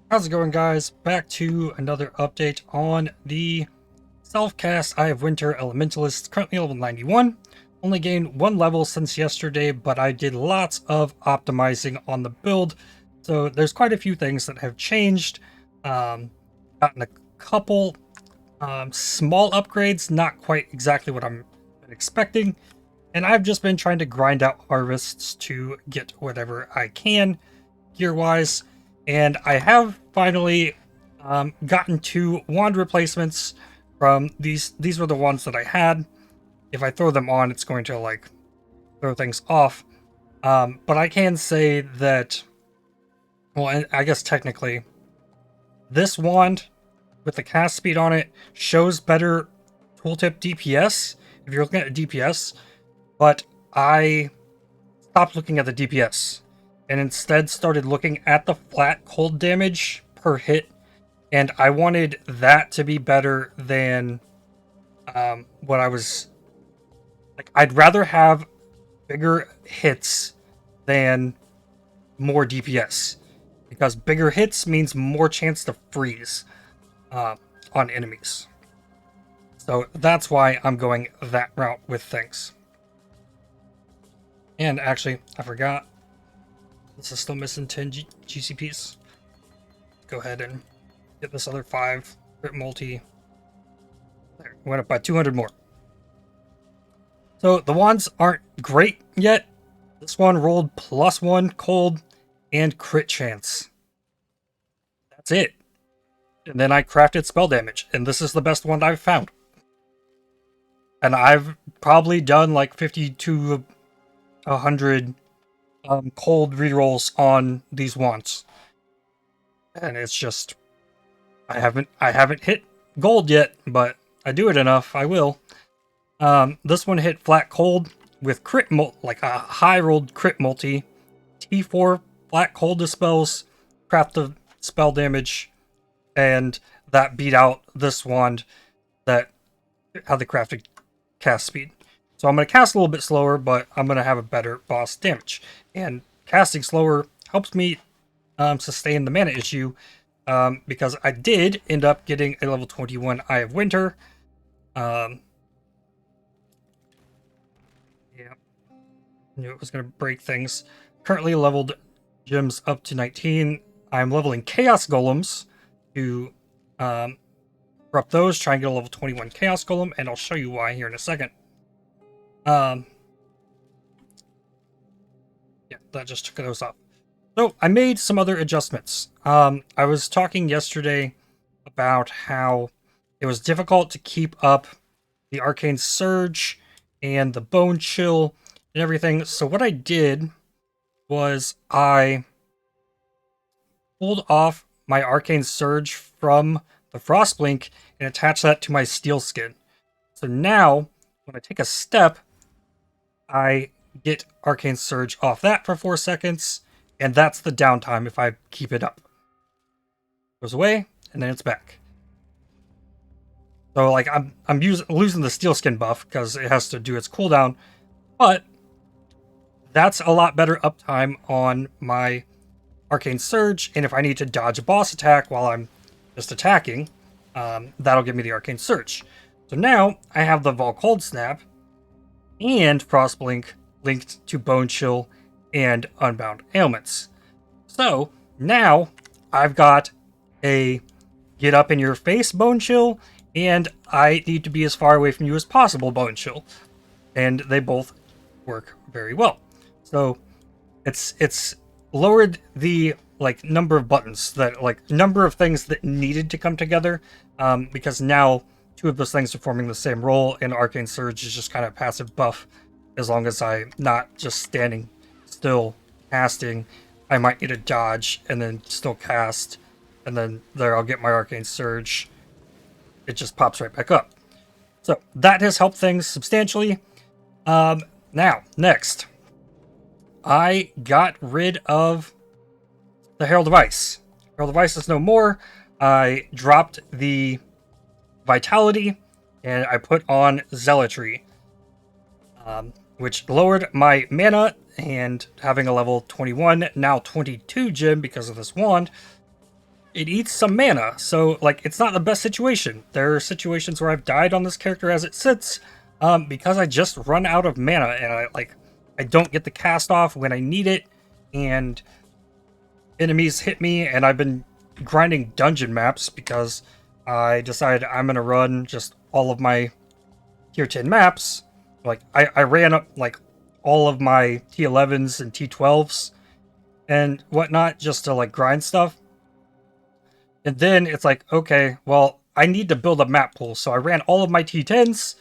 How's it going, guys? Back to another update on the self-cast Eye of Winter Elementalist, currently level 91. Only gained one level since yesterday, but I did lots of optimizing on the build, so there's quite a few things that have changed. Gotten a couple small upgrades, not quite exactly what I'm expecting, and I've just been trying to grind out harvests to get whatever I can gear-wise. And I have finally gotten two wand replacements from these. These were the ones that I had. If I throw them on, it's going to like throw things off. But I can say that, well, I guess technically, this wand with the cast speed on it shows better tooltip DPS if you're looking at DPS. But I stopped looking at the DPS and instead started looking at the flat cold damage per hit, and I wanted that to be better than what I was like. I'd rather have bigger hits than more DPS, because bigger hits means more chance to freeze on enemies. So that's why I'm going that route with things. And actually, I forgot, this is still missing 10 GCPs. Go ahead and get this other 5 crit multi. There, went up by 200 more. So the wands aren't great yet. This one rolled +1 cold and crit chance. That's it. And then I crafted spell damage, and this is the best one I've found. And I've probably done like 50 to 100 cold rerolls on these wands, and it's just I haven't hit gold yet, but I do it enough, I will. This one hit flat cold with crit like a high rolled crit multi, T4 flat cold dispels, craft the spell damage, and that beat out this wand that had the crafted cast speed. So I'm going to cast a little bit slower, but I'm going to have a better boss damage. And casting slower helps me sustain the mana issue, because I did end up getting a level 21 Eye of Winter. Yeah. Knew it was going to break things. Currently leveled gems up to 19. I'm leveling Chaos Golems to corrupt those, try and get a level 21 Chaos Golem, and I'll show you why here in a second. Yeah, that just took those off. So I made some other adjustments. I was talking yesterday about how it was difficult to keep up the Arcane Surge and the Bone Chill and everything. So what I did was I pulled off my Arcane Surge from the Frostblink and attached that to my Steel Skin. So now, when I take a step, I get Arcane Surge off that for 4 seconds, and that's the downtime if I keep it up. Goes away, and then it's back. So like I'm losing the Steel Skin buff because it has to do its cooldown, but that's a lot better uptime on my Arcane Surge, and if I need to dodge a boss attack while I'm just attacking, that'll give me the Arcane Surge. So now I have the Vol Cold Snap and Frostblink linked to Bone Chill and Unbound Ailments. So now I've got a get up in your face Bone Chill, and I need to be as far away from you as possible Bone Chill. And they both work very well. So it's lowered the like number of buttons that like number of things that needed to come together, because now 2 of those things are forming the same role, and Arcane Surge is just kind of passive buff. As long as I'm not just standing still casting, I might need to dodge and then still cast, and then there I'll get my Arcane Surge. It just pops right back up. So that has helped things substantially. Now, next, I got rid of the Herald of Ice. Herald of Ice is no more. I dropped the Vitality, and I put on Zealotry, which lowered my mana, and having a level 21, now 22 gem because of this wand, it eats some mana, so like it's not the best situation. There are situations where I've died on this character as it sits, because I just run out of mana and I don't get the cast off when I need it, and enemies hit me, and I've been grinding dungeon maps because I decided I'm gonna run just all of my tier 10 maps. Like I ran up like all of my T11s and T12s and whatnot just to like grind stuff. And then it's like, okay, well, I need to build a map pool. So I ran all of my T10s,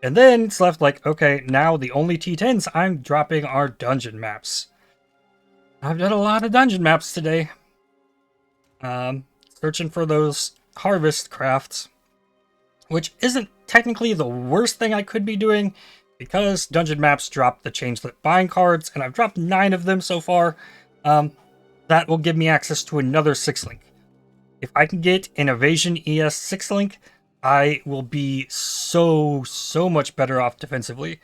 and then it's left like, okay, now the only T10s I'm dropping are dungeon maps. I've done a lot of dungeon maps today. Searching for those harvest crafts, which isn't technically the worst thing I could be doing, because dungeon maps drop the changelit buying cards, and I've dropped 9 of them so far. That will give me access to another 6-link. If I can get an Evasion ES 6-link, I will be so much better off defensively.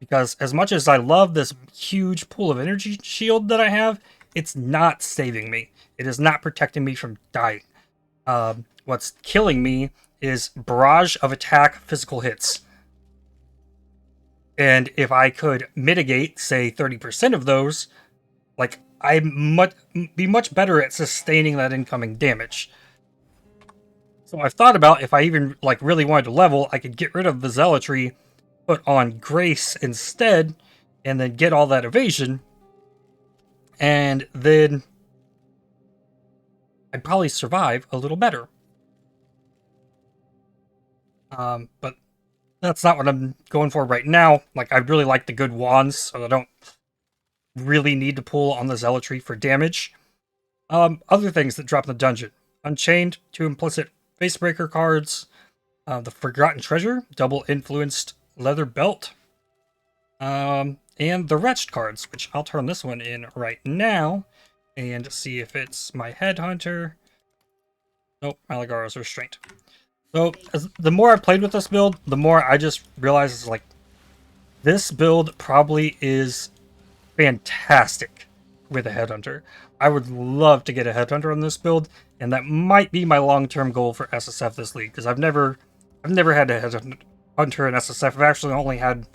Because as much as I love this huge pool of energy shield that I have, it's not saving me. It is not protecting me from dying. What's killing me is barrage of attack physical hits. And if I could mitigate, say, 30% of those, like, I'd be much better at sustaining that incoming damage. So I've thought about, if I even like really wanted to level, I could get rid of the Zealotry, put on Grace instead, and then get all that evasion. And then I'd probably survive a little better. But that's not what I'm going for right now. Like, I really like the good wands, so I don't really need to pull on the Zealotry for damage. Other things that drop in the dungeon. Unchained, 2 implicit Facebreaker cards. The Forgotten Treasure, double influenced leather belt. And the Wretched cards, which I'll turn this one in right now and see if it's my Headhunter. Nope, Malagara's Restraint. So, the more I played with this build, the more I just realized it's like, this build probably is fantastic with a Headhunter. I would love to get a Headhunter on this build, and that might be my long-term goal for SSF this league, because I've never had a Headhunter in SSF. I've actually only had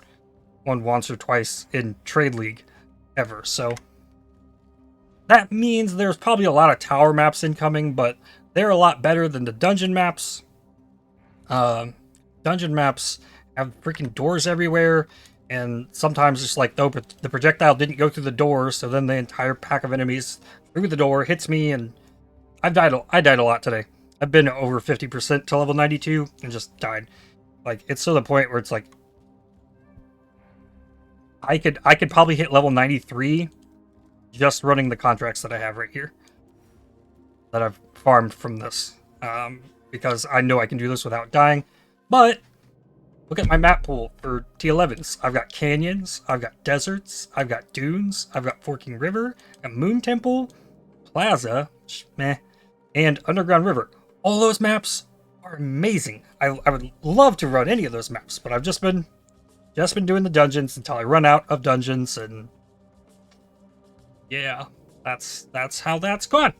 one once or twice in Trade League ever, so that means there's probably a lot of tower maps incoming, but they're a lot better than the dungeon maps. Dungeon maps have freaking doors everywhere, and sometimes just like the projectile didn't go through the door, so then the entire pack of enemies through the door hits me, and I died a lot today. I've been over 50% to level 92 and just died. Like, it's to the point where it's like, I could probably hit level 93 just running the contracts that I have right here that I've farmed from this, because I know I can do this without dying. But look at my map pool for T11s. I've got canyons, I've got deserts, I've got dunes, I've got Forking River, a Moon Temple, Plaza, meh, and Underground River. All those maps are amazing. I would love to run any of those maps, but I've just been doing the dungeons until I run out of dungeons, and yeah, that's how that's gone.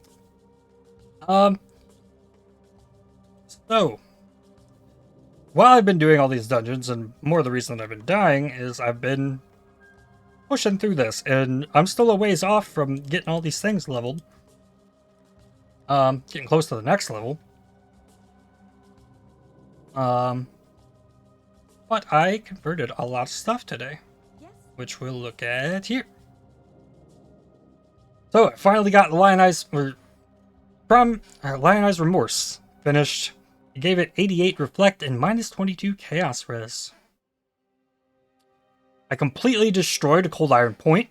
So while I've been doing all these dungeons, and more of the reason that I've been dying is I've been pushing through this, and I'm still a ways off from getting all these things leveled. Getting close to the next level. But I converted a lot of stuff today, which we'll look at here. So I finally got Lionized Remorse finished. I gave it 88 Reflect and minus 22 Chaos Res. I completely destroyed a Cold Iron Point.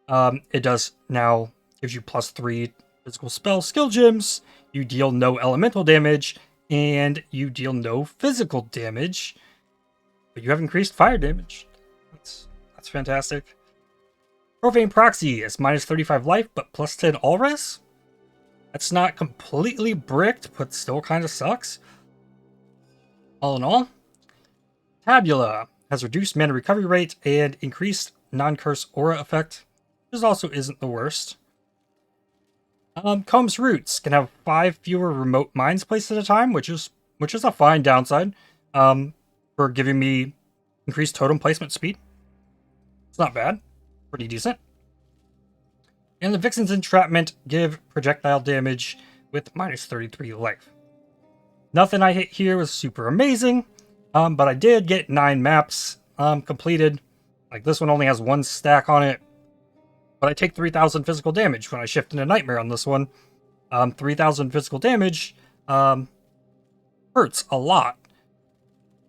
It does now gives you +3 physical spell skill gems. You deal no elemental damage, and you deal no physical damage, but you have increased fire damage. That's fantastic. Profane Proxy is minus 35 life, but +10 all res. That's not completely bricked, but still kind of sucks. All in all, Tabula has reduced mana recovery rate and increased non-curse aura effect, which also isn't the worst. Combs Roots can have 5 fewer remote mines placed at a time, which is a fine downside. For giving me increased totem placement speed. It's not bad. Pretty decent. And the Vixen's Entrapment give projectile damage with minus 33 life. Nothing I hit here was super amazing, but I did get 9 maps completed. Like, this one only has 1 stack on it, but I take 3,000 physical damage when I shift into Nightmare on this one. 3,000 physical damage hurts a lot.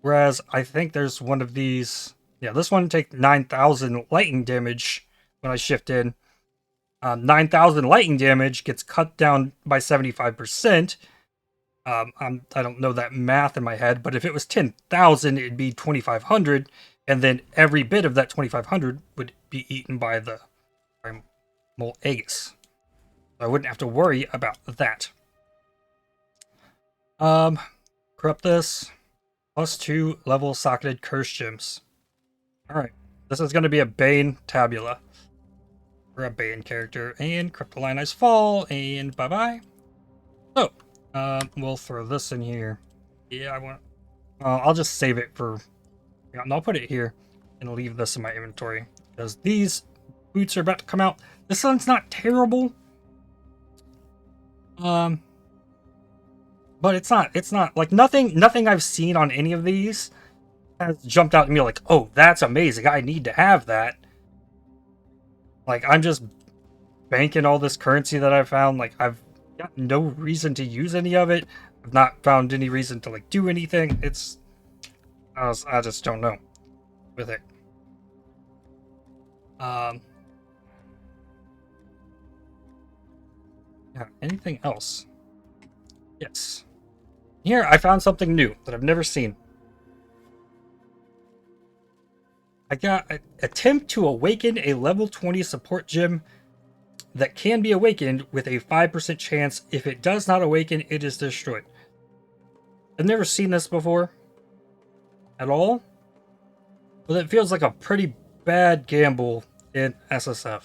Whereas I think there's one of these... Yeah, this one takes 9,000 lightning damage when I shift in. 9,000 lightning damage gets cut down by 75%. I don't know that math in my head, but if it was 10,000, it'd be 2,500, and then every bit of that 2,500 would be eaten by the Primal Aegis. So I wouldn't have to worry about that. Corrupt this. +2 level socketed curse gems. Alright, this is going to be a Bane Tabula. For a Bane character. And Cryptolinize Fall, and bye-bye. So, we'll throw this in here. Yeah, I want... I'll just save it for... Yeah, and I'll put it here, and leave this in my inventory. Because these boots are about to come out. This one's not terrible. But it's not, like, nothing I've seen on any of these has jumped out at me like, oh, that's amazing, I need to have that. Like, I'm just banking all this currency that I've found. Like, I've got no reason to use any of it. I've not found any reason to, like, do anything. It's... I just don't know with it. Yeah, anything else? Yes. Here, I found something new that I've never seen. I got attempt to awaken a level 20 support gem that can be awakened with a 5% chance. If it does not awaken, it is destroyed. I've never seen this before. At all. But it feels like a pretty bad gamble in SSF.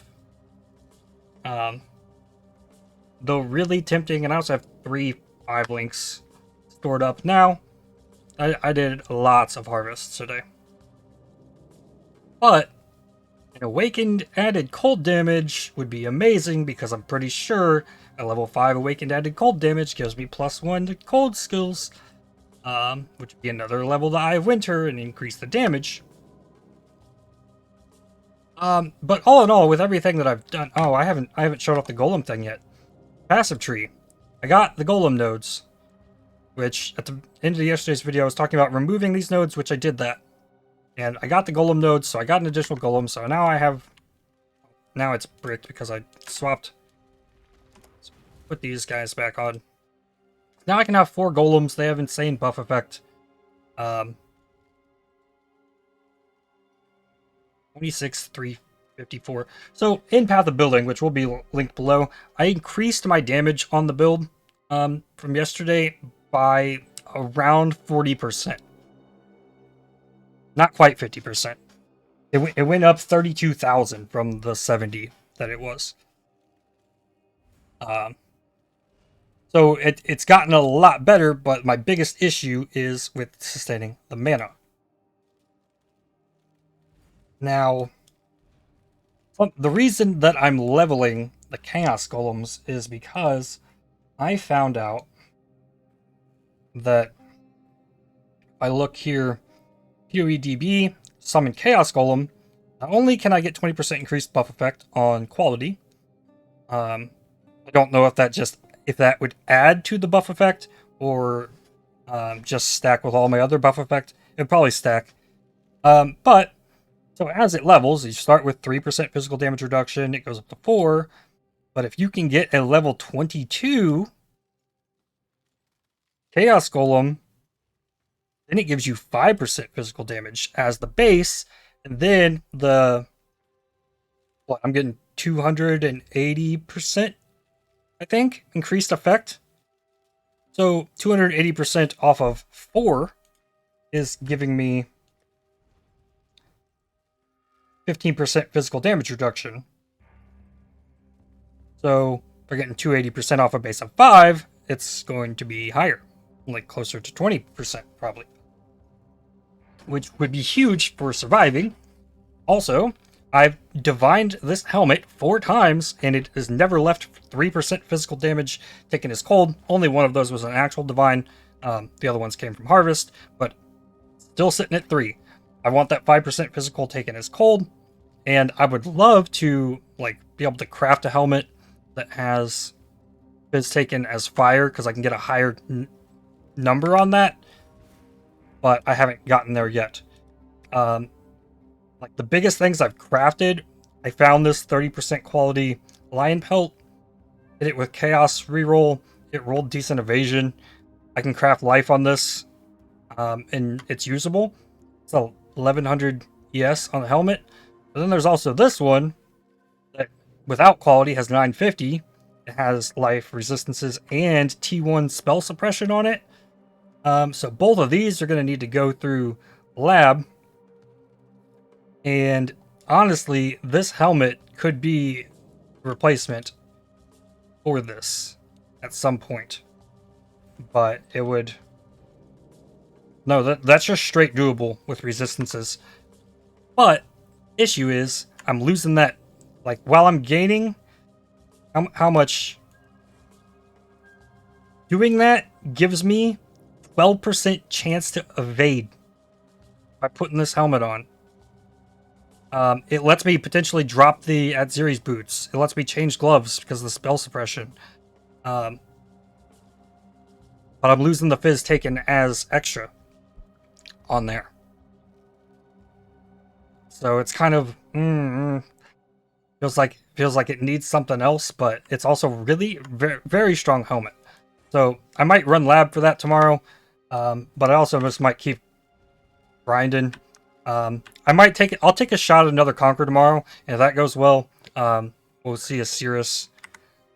Though really tempting, and I also have 3 5 links stored up now. I did lots of harvests today. But an awakened added cold damage would be amazing, because I'm pretty sure a level 5 awakened added cold damage gives me +1 to cold skills, which would be another level to Eye of Winter and increase the damage. But all in all, with everything that I've done, I haven't showed off the golem thing yet. Passive tree. I got the golem nodes, which at the end of yesterday's video I was talking about removing these nodes, which I did that. And I got the golem nodes, so I got an additional golem, so now I have... Now it's bricked because I swapped. So put these guys back on. Now I can have 4 golems. They have insane buff effect. 26, 354. So in Path of Building, which will be linked below, I increased my damage on the build from yesterday by around 40%. Not quite 50%. It went up 32,000 from the 70 that it was. So it's gotten a lot better, but my biggest issue is with sustaining the mana. Now, the reason that I'm leveling the Chaos Golems is because I found out that if I look here, PoEDB, summon Chaos Golem, not only can I get 20% increased buff effect on quality, I don't know if that would add to the buff effect, or just stack with all my other buff effect. It'd probably stack. But, so as it levels, you start with 3% physical damage reduction, it goes up to 4, but if you can get a level 22 Chaos Golem, then it gives you 5% physical damage as the base, and then I'm getting 280%, I think, increased effect. So 280% off of 4 is giving me 15% physical damage reduction. So they're getting 280% off a base of 5, it's going to be higher, like closer to 20% probably, which would be huge for surviving. Also, I've divined this helmet 4 times, and it has never left 3% physical damage taken as cold. Only one of those was an actual divine. The other ones came from Harvest, but still sitting at 3. I want that 5% physical taken as cold, and I would love to like be able to craft a helmet that has Fizz taken as fire, because I can get a higher number on that, but I haven't gotten there yet. Like the biggest things I've crafted, I found this 30% quality lion pelt, hit it with chaos reroll, it rolled decent evasion. I can craft life on this, and it's usable. So 1100 ES on the helmet. But then there's also this one that without quality has 950. It has life resistances and T1 spell suppression on it. So both of these are going to need to go through lab. And honestly, this helmet could be a replacement for this at some point. But it would... No, that's just straight doable with resistances. But issue is, I'm losing that... Like, while I'm gaining... How much... Doing that gives me 12% chance to evade by putting this helmet on. It lets me potentially drop the Atziri's boots. It lets me change gloves because of the spell suppression. But I'm losing the Fizz taken as extra on there. So it's kind of feels like it needs something else, but it's also really very, very strong helmet. So I might run lab for that tomorrow, but I also just might keep grinding. I might take it. I'll take a shot at another Conquer tomorrow, and if that goes well, we'll see a Cirrus.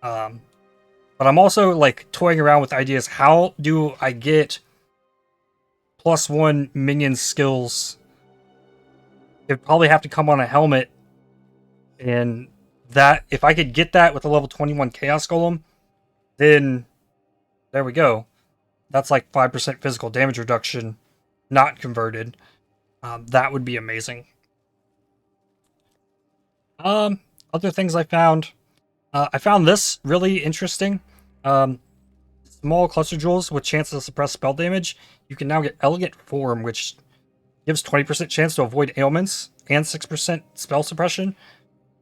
But I'm also like toying around with ideas. How do I get +1 minion skills? It'd probably have to come on a helmet, and that if I could get that with a level 21 Chaos Golem, then there we go. That's like 5% physical damage reduction, not converted. That would be amazing. Other things I found this really interesting. Small cluster jewels with chances to suppress spell damage. You can now get Elegant Form, which gives 20% chance to avoid ailments and 6% spell suppression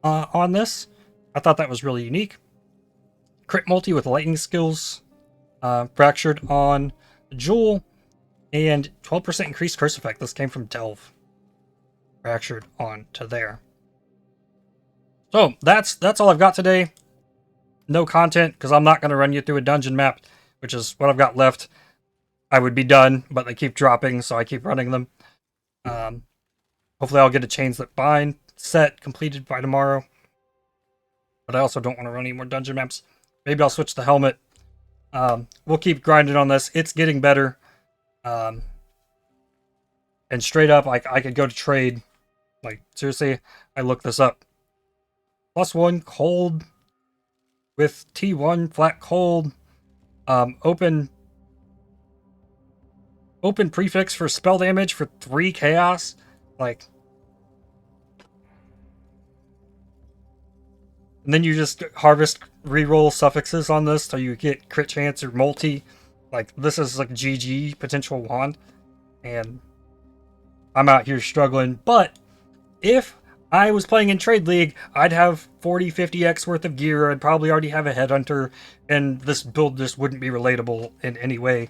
on this. I thought that was really unique. Crit multi with lightning skills, fractured on Jewel, and 12% increased curse effect. This came from Delve. Fractured on to there. So that's all I've got today. No content, because I'm not going to run you through a dungeon map, which is what I've got left. I would be done, but they keep dropping, so I keep running them. Hopefully I'll get a Chains That Bind set completed by tomorrow. But I also don't want to run any more dungeon maps. Maybe I'll switch the helmet. We'll keep grinding on this. It's getting better. And straight up, I could go to trade. Like, seriously, I looked this up. +1 cold with T1 flat cold. Open prefix for spell damage for 3 chaos. Like, and then you just harvest reroll suffixes on this so you get crit chance or multi. Like, this is like GG potential wand, and I'm out here struggling. But if I was playing in Trade League, I'd have 40-50x worth of gear. I'd probably already have a Headhunter, and this build just wouldn't be relatable in any way.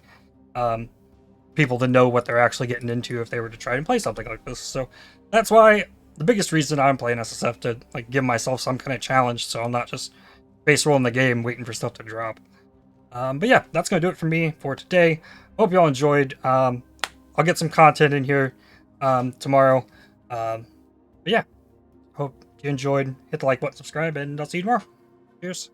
People to know what they're actually getting into if they were to try and play something like this. So that's why the biggest reason I'm playing SSF, to like give myself some kind of challenge, so I'm not just base rolling the game waiting for stuff to drop. But yeah, that's gonna do it for me for today. Hope you all enjoyed. I'll get some content in here tomorrow. But yeah, hope you enjoyed. Hit the like button, subscribe, and I'll see you tomorrow. Cheers.